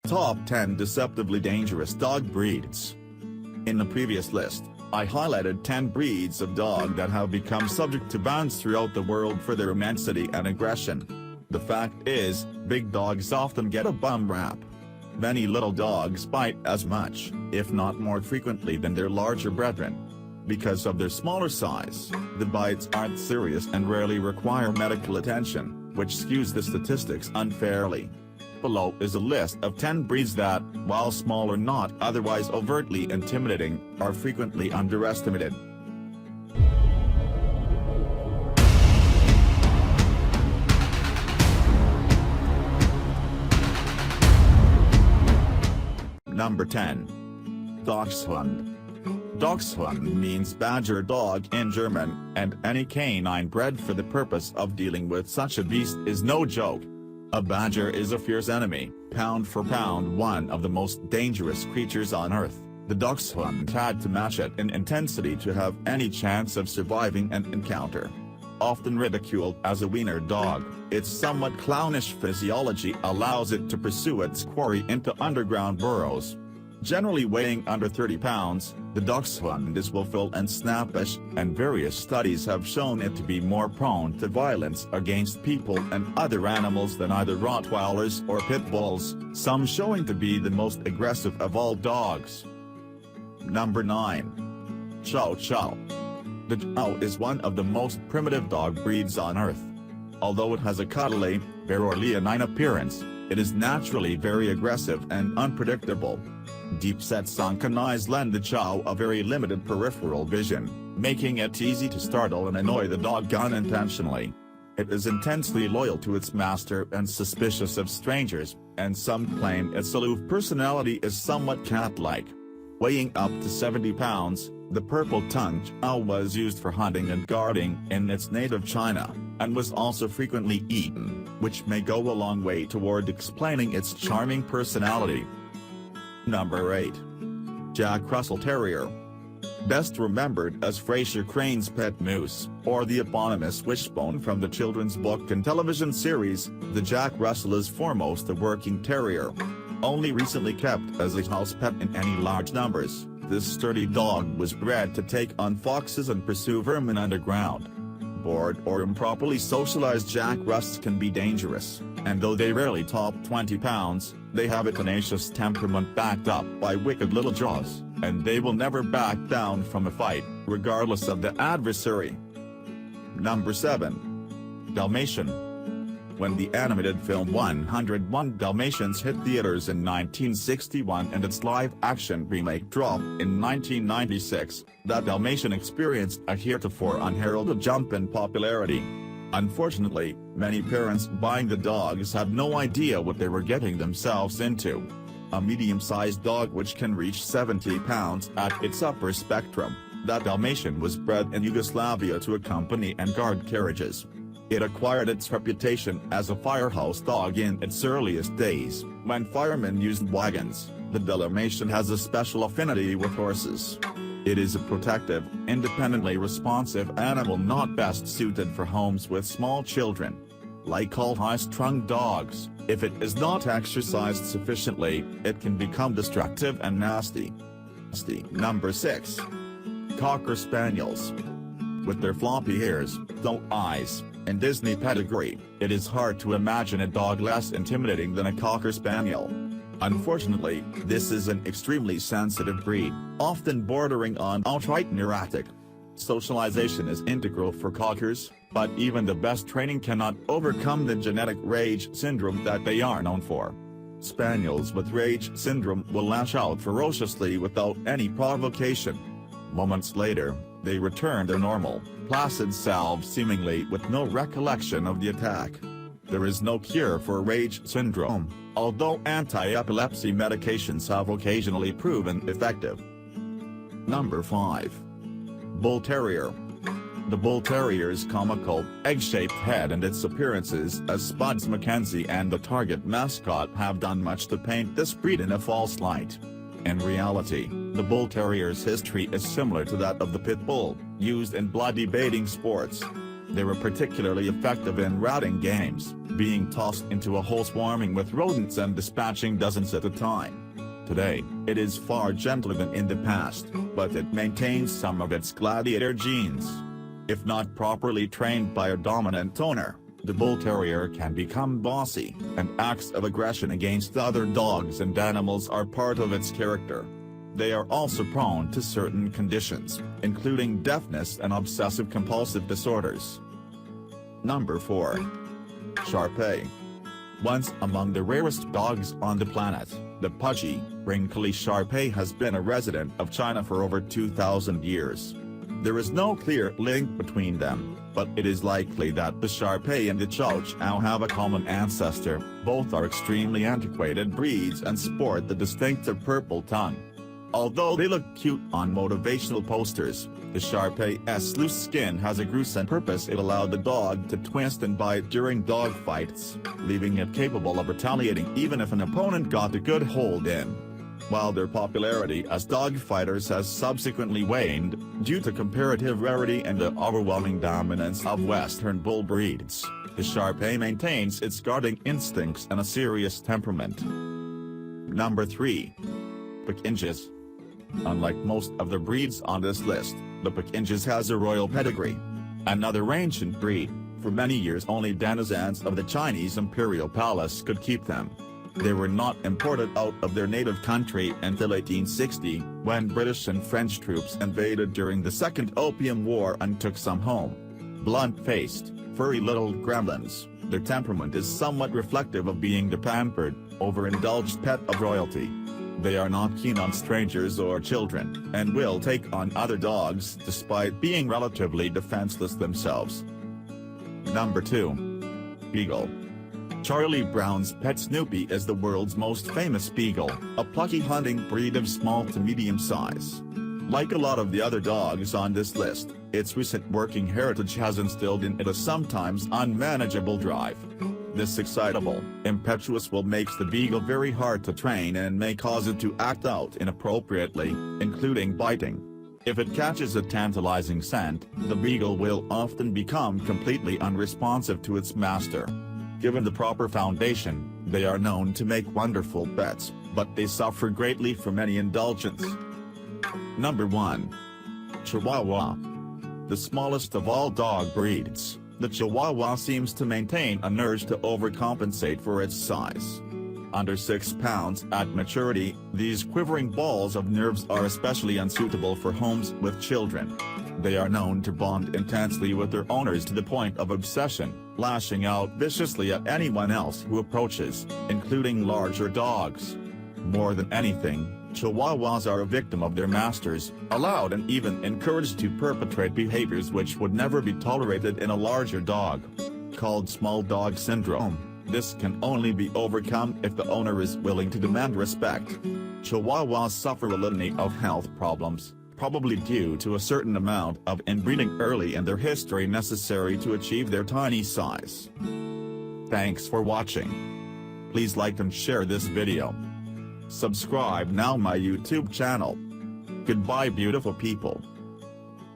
Top 10 Deceptively Dangerous Dog Breeds. In the previous list, I highlighted 10 breeds of dog that have become subject to bans throughout the world for their immensity and aggression. The fact is, big dogs often get a bum rap. Many little dogs bite as much, if not more frequently than their larger brethren. Because of their smaller size, the bites aren't serious and rarely require medical attention, which skews the statistics unfairly. Below is a list of 10 breeds that, while small or not otherwise overtly intimidating, are frequently underestimated. Number 10. Dachshund. Dachshund means badger dog in German, and any canine bred for the purpose of dealing with such a beast is no joke. A badger is a fierce enemy, pound for pound one of the most dangerous creatures on earth. The dachshund had to match it in intensity to have any chance of surviving an encounter. Often ridiculed as a wiener dog, its somewhat clownish physiology allows it to pursue its quarry into underground burrows. Generally weighing under 30 pounds, the dachshund is willful and snappish, and various studies have shown it to be more prone to violence against people and other animals than either Rottweilers or Pit Bulls, some showing to be the most aggressive of all dogs. Number 9. Chow Chow. The Chow is one of the most primitive dog breeds on earth. Although it has a cuddly, bare or leonine appearance, it is naturally very aggressive and unpredictable. Deep-set sunken eyes lend the Chow a very limited peripheral vision, making it easy to startle and annoy the dog unintentionally. It is intensely loyal to its master and suspicious of strangers, and some claim its aloof personality is somewhat cat-like. Weighing up to 70 pounds, the purple-tongued Chow was used for hunting and guarding in its native China, and was also frequently eaten, which may go a long way toward explaining its charming personality. Number 8. Jack Russell Terrier. Best remembered as Fraser Crane's pet moose, or the eponymous wishbone from the children's book and television series, the Jack Russell is foremost a working terrier. Only recently kept as a house pet in any large numbers, this sturdy dog was bred to take on foxes and pursue vermin underground. Bored or improperly socialized Jack Russes can be dangerous, and though they rarely top 20 pounds, they have a tenacious temperament backed up by wicked little jaws, and they will never back down from a fight, regardless of the adversary. Number 7. Dalmatian. When the animated film 101 Dalmatians hit theaters in 1961 and its live-action remake dropped in 1996, that Dalmatian experienced a heretofore unheralded jump in popularity. Unfortunately, many parents buying the dogs had no idea what they were getting themselves into. A medium-sized dog which can reach 70 pounds at its upper spectrum, that Dalmatian was bred in Yugoslavia to accompany and guard carriages. It acquired its reputation as a firehouse dog in its earliest days, when firemen used wagons. The Dalmatian has a special affinity with horses. It is a protective, independently responsive animal not best suited for homes with small children. Like all high-strung dogs, if it is not exercised sufficiently, it can become destructive and nasty. Number 6. Cocker Spaniels. With their floppy ears, dull eyes, and Disney pedigree, it is hard to imagine a dog less intimidating than a Cocker Spaniel. Unfortunately, this is an extremely sensitive breed, often bordering on outright neurotic. Socialization is integral for Cockers, but even the best training cannot overcome the genetic rage syndrome that they are known for. Spaniels with rage syndrome will lash out ferociously without any provocation. Moments later, they return to normal, placid selves seemingly with no recollection of the attack. There is no cure for rage syndrome, although anti-epilepsy medications have occasionally proven effective. Number 5. Bull Terrier. The Bull Terrier's comical, egg-shaped head and its appearances as Spuds MacKenzie and the Target mascot have done much to paint this breed in a false light. In reality, the Bull Terrier's history is similar to that of the Pit Bull, used in bloody baiting sports. They were particularly effective in routing games, being tossed into a hole swarming with rodents and dispatching dozens at a time. Today, it is far gentler than in the past, but it maintains some of its gladiator genes. If not properly trained by a dominant owner, the Bull Terrier can become bossy, and acts of aggression against other dogs and animals are part of its character. They are also prone to certain conditions, including deafness and obsessive-compulsive disorders. Number 4. Shar Pei. Once among the rarest dogs on the planet, the pudgy, wrinkly Shar Pei has been a resident of China for over 2,000 years. There is no clear link between them, but it is likely that the Shar Pei and the Chow Chow have a common ancestor. Both are extremely antiquated breeds and sport the distinctive purple tongue. Although they look cute on motivational posters, the Shar Pei's loose skin has a gruesome purpose. It allowed the dog to twist and bite during dog fights, leaving it capable of retaliating even if an opponent got a good hold in. While their popularity as dog fighters has subsequently waned, due to comparative rarity and the overwhelming dominance of Western bull breeds, the Shar Pei maintains its guarding instincts and a serious temperament. Number 3. Pekingese. Unlike most of the breeds on this list, the Pekingese has a royal pedigree. Another ancient breed, for many years only denizens of the Chinese imperial palace could keep them. They were not imported out of their native country until 1860, when British and French troops invaded during the Second Opium War and took some home. Blunt-faced, furry little gremlins, their temperament is somewhat reflective of being the pampered, overindulged pet of royalty. They are not keen on strangers or children, and will take on other dogs despite being relatively defenseless themselves. Number 2. Beagle. Charlie Brown's pet Snoopy is the world's most famous beagle, a plucky hunting breed of small to medium size. Like a lot of the other dogs on this list, its recent working heritage has instilled in it a sometimes unmanageable drive. This excitable, impetuous will makes the beagle very hard to train and may cause it to act out inappropriately, including biting. If it catches a tantalizing scent, the beagle will often become completely unresponsive to its master. Given the proper foundation, they are known to make wonderful pets, but they suffer greatly from any indulgence. Number 1. Chihuahua. The smallest of all dog breeds, the Chihuahua seems to maintain an urge to overcompensate for its size. Under 6 pounds at maturity, these quivering balls of nerves are especially unsuitable for homes with children. They are known to bond intensely with their owners to the point of obsession, lashing out viciously at anyone else who approaches, including larger dogs. More than anything, Chihuahuas are a victim of their masters, allowed and even encouraged to perpetrate behaviors which would never be tolerated in a larger dog. Called small dog syndrome, this can only be overcome if the owner is willing to demand respect. Chihuahuas suffer a litany of health problems, probably due to a certain amount of inbreeding early in their history necessary to achieve their tiny size. Thanks for watching. Please like and share this video. Subscribe now my YouTube channel. Goodbye beautiful people.